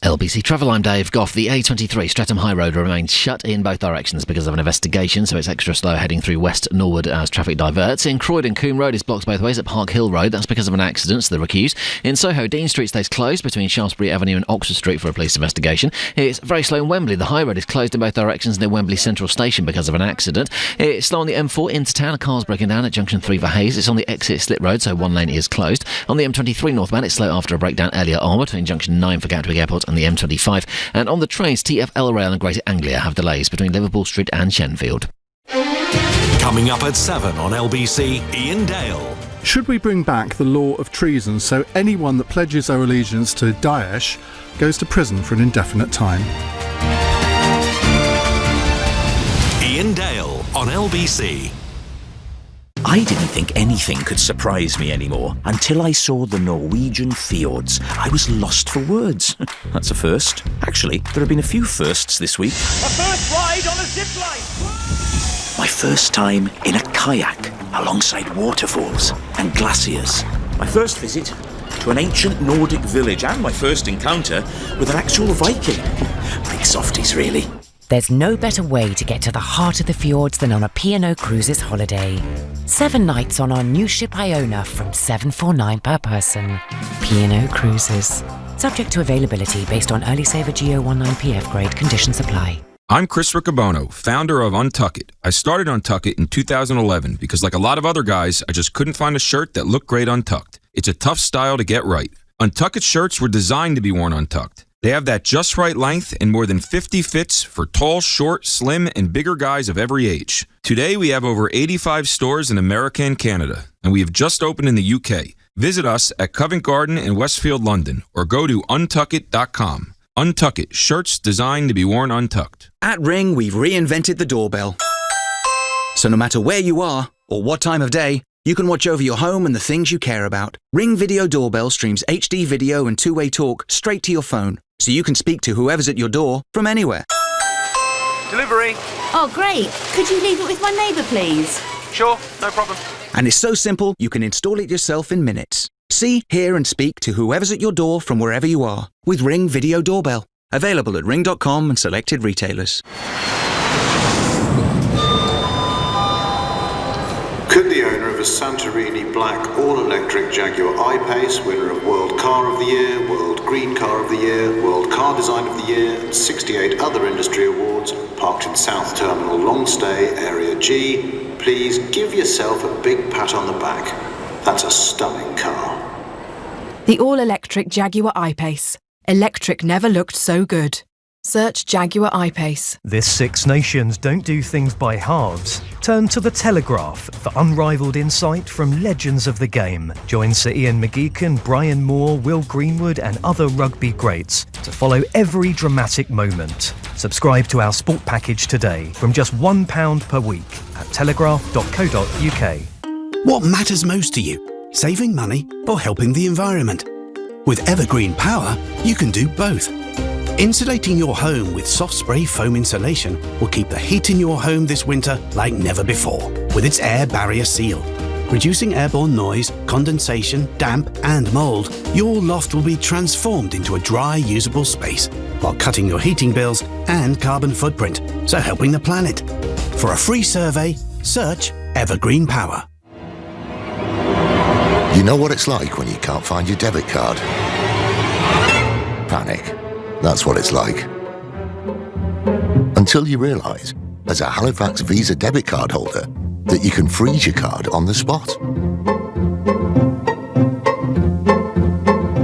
LBC Travel, I'm Dave Goff. The A23 Streatham High Road remains shut in both directions because of an investigation, so it's extra slow heading through West Norwood as traffic diverts. In Croydon, Coombe Road is blocked both ways at Park Hill Road. That's because of an accident, so they're accused. In Soho, Dean Street stays closed between Shaftesbury Avenue and Oxford Street for a police investigation. It's very slow in Wembley. The High Road is closed in both directions near Wembley Central Station because of an accident. It's slow on the M4 into town. A car's broken down at Junction 3 for Hayes. It's on the exit Slit Road, so one lane is closed. On the M23 northbound, it's slow after a breakdown earlier on between Junction 9 for Gatwick Airport and the M25. And on the trains, TfL Rail and Greater Anglia have delays between Liverpool Street and Shenfield. Coming up at 7 on LBC, Ian Dale. Should we bring back the law of treason so anyone that pledges their allegiance to Daesh goes to prison for an indefinite time? Ian Dale on LBC. I didn't think anything could surprise me anymore until I saw the Norwegian fjords. I was lost for words. That's a first. Actually, there have been a few firsts this week. A first ride on a zip line! My first time in a kayak alongside waterfalls and glaciers. My first visit to an ancient Nordic village and my first encounter with an actual Viking. Big softies, really. There's no better way to get to the heart of the fjords than on a P&O Cruises holiday. 7 nights on our new ship Iona from $749 per person. P&O Cruises. Subject to availability based on Early Saver GO19PF grade. Conditions apply. I'm Chris Riccobono, founder of Untuck It. I started Untuck It in 2011 because, like a lot of other guys, I just couldn't find a shirt that looked great untucked. It's a tough style to get right. Untuck It shirts were designed to be worn untucked. They have that just right length and more than 50 fits for tall, short, slim, and bigger guys of every age. Today, we have over 85 stores in America and Canada, and we have just opened in the UK. Visit us at Covent Garden in Westfield, London, or go to untuckit.com. Untuck It, shirts designed to be worn untucked. At Ring, we've reinvented the doorbell. So no matter where you are, or what time of day, you can watch over your home and the things you care about. Ring Video Doorbell streams HD video and two-way talk straight to your phone, so you can speak to whoever's at your door from anywhere. Delivery. Oh, great. Could you leave it with my neighbour, please? Sure, no problem. And it's so simple, you can install it yourself in minutes. See, hear and speak to whoever's at your door from wherever you are with Ring Video Doorbell. Available at ring.com and selected retailers. Could the owner of a Santorini black all-electric Jaguar I-Pace, winner of World Car of the Year, World Green Car of the Year, World Car Design of the Year, and 68 other industry awards, parked in South Terminal Long Stay, Area G, please give yourself a big pat on the back. That's a stunning car. The all-electric Jaguar I-Pace. Electric never looked so good. Search Jaguar I-Pace. This Six Nations don't do things by halves. Turn to The Telegraph for unrivaled insight from legends of the game. Join Sir Ian McGeechan, Brian Moore, Will Greenwood and other rugby greats to follow every dramatic moment. Subscribe to our sport package today from just £1 per week at telegraph.co.uk. What matters most to you? Saving money or helping the environment? With Evergreen Power, you can do both. Insulating your home with soft spray foam insulation will keep the heat in your home this winter like never before with its air barrier seal. Reducing airborne noise, condensation, damp and mould, your loft will be transformed into a dry, usable space while cutting your heating bills and carbon footprint, so helping the planet. For a free survey, search Evergreen Power. You know what it's like when you can't find your debit card? Panic. That's what it's like. Until you realise, as a Halifax Visa debit card holder, that you can freeze your card on the spot.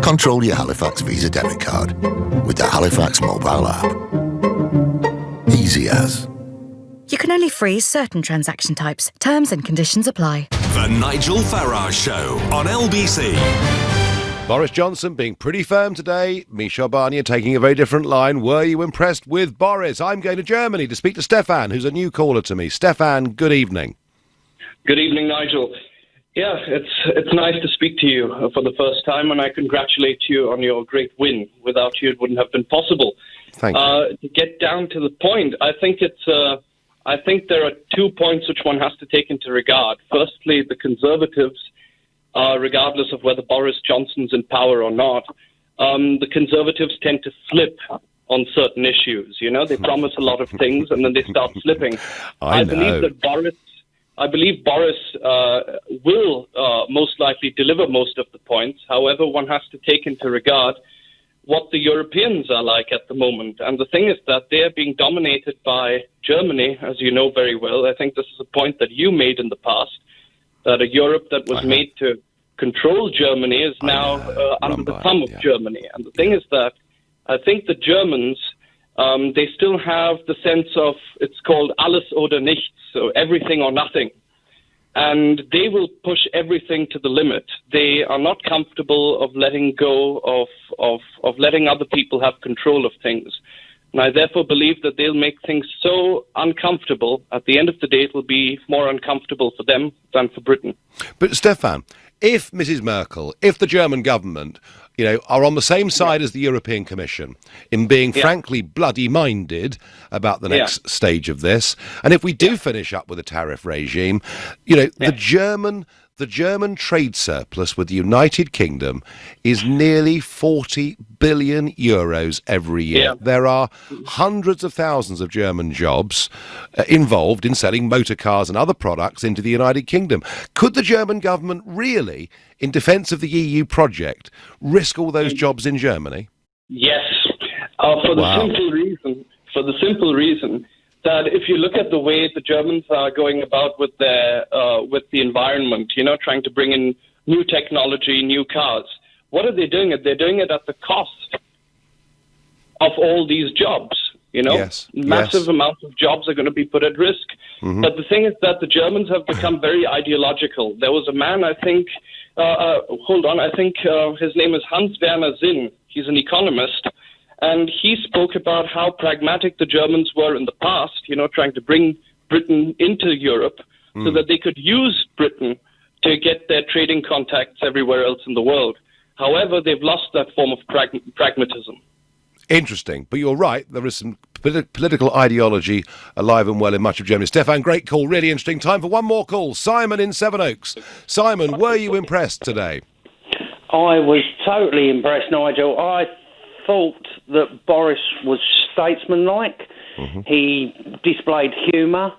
Control your Halifax Visa debit card with the Halifax mobile app. Easy as. You can only freeze certain transaction types. Terms and conditions apply. The Nigel Farage Show on LBC. Boris Johnson being pretty firm today. Michel Barnier taking a very different line. Were you impressed with Boris? I'm going to Germany to speak to Stefan, who's a new caller to me. Stefan, good evening. Good evening, Nigel. Yeah, it's nice to speak to you for the first time, and I congratulate you on your great win. Without you, it wouldn't have been possible. Thank you. To get down to the point, I think there are 2 points which one has to take into regard. Firstly, the Conservatives, regardless of whether Boris Johnson's in power or not, the Conservatives tend to flip on certain issues. You know, they promise a lot of things and then they start slipping. I believe Boris will most likely deliver most of the points. However, one has to take into regard what the Europeans are like at the moment. And the thing is that they are being dominated by Germany, as you know very well. I think this is a point that you made in the past, that a Europe that was made to control Germany is now under the thumb of Germany. And the thing is that I think the Germans, they still have the sense of, it's called alles oder nichts, so everything or nothing. And they will push everything to the limit. They are not comfortable of letting go of letting other people have control of things. And I therefore believe that they'll make things so uncomfortable, at the end of the day, it will be more uncomfortable for them than for Britain. But Stefan, if Mrs. Merkel, if the German government, are on the same side as the European Commission in being frankly bloody-minded about the next stage of this, and if we do finish up with a tariff regime, the German trade surplus with the United Kingdom is nearly 40 billion euros every year. Yeah. There are hundreds of thousands of German jobs involved in selling motor cars and other products into the United Kingdom. Could the German government really, in defence of the EU project, risk all those jobs in Germany? Yes, for the simple reason that if you look at the way the Germans are going about with their with the environment, trying to bring in new technology, new cars, what are they doing? They're doing it at the cost of all these jobs. Massive amounts of jobs are going to be put at risk. Mm-hmm. But the thing is that the Germans have become very ideological. There was a man, I think his name is Hans-Werner Sinn. He's an economist. And he spoke about how pragmatic the Germans were in the past, trying to bring Britain into Europe so that they could use Britain to get their trading contacts everywhere else in the world. However, they've lost that form of pragmatism. Interesting. But you're right, there is some political ideology alive and well in much of Germany. Stefan, great call, really interesting. Time for one more call. Simon in Sevenoaks. Simon, were you impressed today? I was totally impressed, Nigel. I thought that Boris was statesmanlike. Mm-hmm. He displayed humour.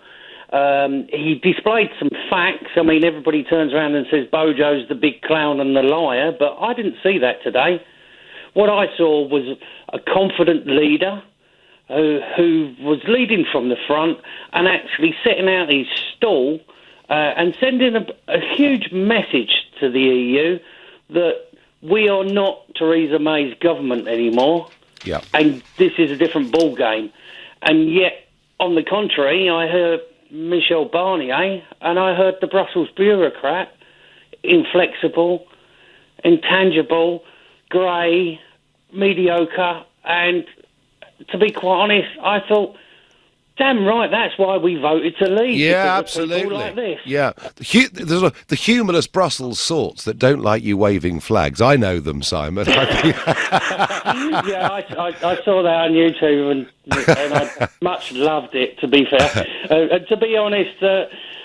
He displayed some facts. I mean, everybody turns around and says Bojo's the big clown and the liar, but I didn't see that today. What I saw was a confident leader who was leading from the front and actually setting out his stall and sending a huge message to the EU that we are not Theresa May's government anymore. Yeah. And this is a different ball game. And yet, on the contrary, I heard Michel Barnier and I heard the Brussels bureaucrat, inflexible, intangible, grey, mediocre, and to be quite honest, I thought, damn right, that's why we voted to leave. Yeah, because of people like this. Yeah, the humorless Brussels sorts that don't like you waving flags. I know them, Simon. Yeah, I saw that on YouTube and I much loved it, to be fair. And to be honest,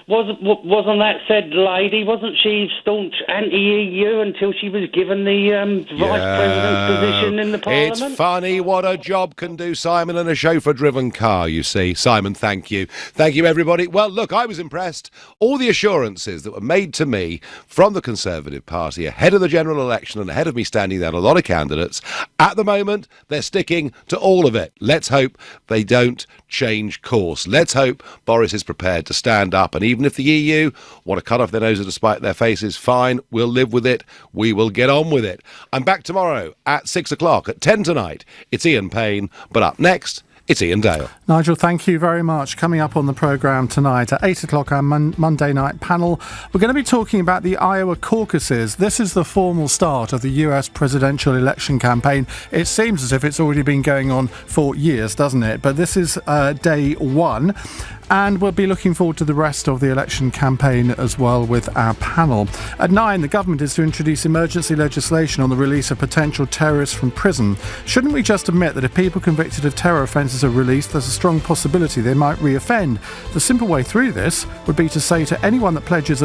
wasn't that said lady, wasn't she staunch anti-EU until she was given the vice president's position in the Parliament? It's funny what a job can do, Simon, in a chauffeur-driven car, you see. Simon, thank you. Thank you, everybody. Well, look, I was impressed. All the assurances that were made to me from the Conservative Party ahead of the general election and ahead of me standing down a lot of candidates, at the moment, they're sticking to all of it. Let's hope they don't change course. Let's hope Boris is prepared to stand up, and even if the EU want to cut off their noses to spite their faces, fine, we'll live with it. We will get on with it. I'm back tomorrow at 6 o'clock. At 10 tonight, it's Ian Payne, but up next, it's Ian Dale. Nigel, thank you very much. Coming up on the programme tonight at 8 o'clock, our Monday night panel, we're going to be talking about the Iowa caucuses. This is the formal start of the US presidential election campaign. It seems as if it's already been going on for years, doesn't it? But this is day one. And we'll be looking forward to the rest of the election campaign as well with our panel. At 9, the government is to introduce emergency legislation on the release of potential terrorists from prison. Shouldn't we just admit that if people convicted of terror offences are released, there's a strong possibility they might re-offend? The simple way through this would be to say to anyone that pledges